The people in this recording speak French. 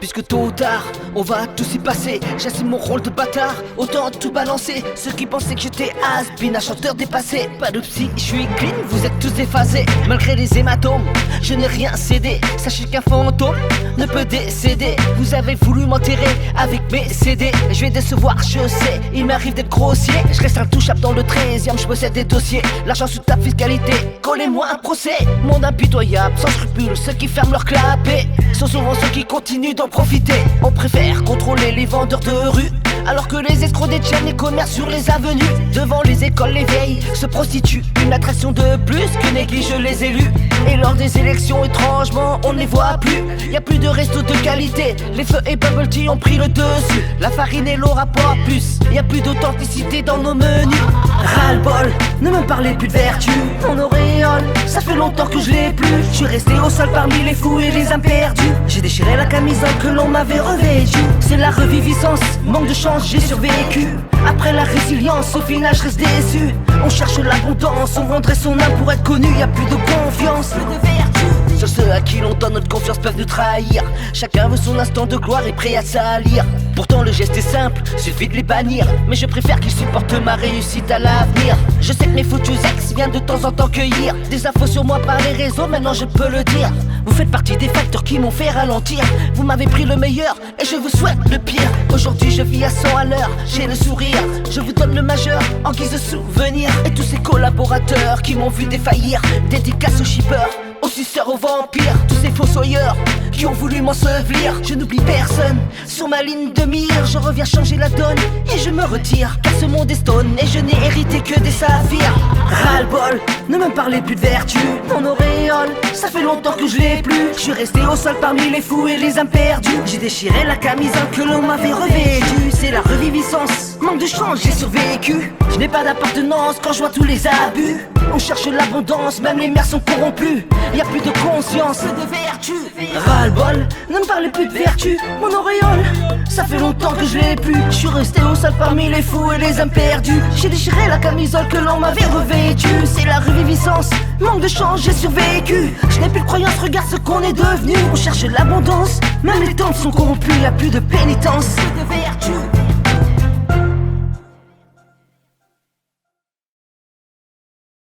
puisque tôt ou tard, on va tous y passer. J'assume mon rôle de bâtard, autant tout balancer. Ceux qui pensaient que j'étais has-been, un chanteur dépassé. Pas de psy, je suis clean, vous êtes tous déphasés. Malgré les hématomes, je n'ai rien cédé. Sachez qu'un fantôme ne peut décéder. Vous avez voulu m'enterrer avec mes CD. Je vais décevoir, je sais, il m'arrive d'être grossier. Je reste intouchable dans le 13e, je possède des dossiers. L'argent sous ta fiscalité, collez-moi un procès. Monde impitoyable, sans scrupules, ceux qui ferment leur clapet sont souvent ceux qui continuent d'en profiter. On préfère contrôler les vendeurs de rue, alors que les escrocs détiennent les commerces sur les avenues. Devant les écoles, les vieilles se prostituent, une attraction de plus que négligent les élus. Et lors des élections, étrangement, on ne les voit plus. Y'a plus de resto de qualité, les feux et bubble tea ont pris le dessus. La farine et l'eau rapportent plus, y'a plus d'authenticité dans nos menus. Ras-le-bol, ne me parlez plus de vertu. Mon auréole, ça fait longtemps que je l'ai plus. Je suis resté au sol parmi les fous et les âmes perdues. J'ai déchiré la camisole que l'on m'avait revêtue. C'est la reviviscence, manque de chance, j'ai survécu. Après la résilience, au final je reste déçu. On cherche l'abondance, on vendrait son âme pour être connu. Y'a plus de confiance, plus de vertu. Seuls ceux à qui l'on donne notre confiance peuvent nous trahir. Chacun veut son instant de gloire et prêt à salir. Pourtant le geste est simple, suffit de les bannir. Mais je préfère qu'ils supportent ma réussite à l'avenir. Je sais que mes foutus ex viennent de temps en temps cueillir des infos sur moi par les réseaux, maintenant je peux le dire. Vous faites partie des facteurs qui m'ont fait ralentir. Vous m'avez pris le meilleur et je vous souhaite le pire. Aujourd'hui je vis à 100 à l'heure, j'ai le sourire. Je vous donne le majeur en guise de souvenir. Et tous ces collaborateurs qui m'ont vu défaillir. Dédicace aux shippers, aux suceurs, aux vampires. Tous ces fossoyeurs qui ont voulu m'ensevelir. Je n'oublie personne sur ma ligne de mire. Je reviens changer la donne et je me retire, car ce monde est stone et je n'ai hérité que des saphirs. Ras-le-bol, ne me parlez plus de vertu. Mon auréole, ça fait longtemps que je l'ai plus. Je suis resté au sol parmi les fous et les âmes perdues. J'ai déchiré la camisole que l'on m'avait revêtue. C'est la reviviscence, manque de chance, j'ai survécu. Je n'ai pas d'appartenance quand je vois tous les abus. On cherche l'abondance, même les mères sont corrompues. Y'a plus de conscience, plus de vertu. Ras-le-bol, ne me parlez plus de vertu. Mon auréole, ça fait longtemps que je l'ai plus. Je suis resté au sol parmi les fous et les âmes perdues. J'ai déchiré la camisole que l'on m'avait revêtue. C'est la reviviscence, manque de chance, j'ai survécu. Je n'ai plus de croyance, regarde ce qu'on est devenu. On cherche l'abondance, même les temps sont corrompus. Y'a plus de pénitence, plus de vertu.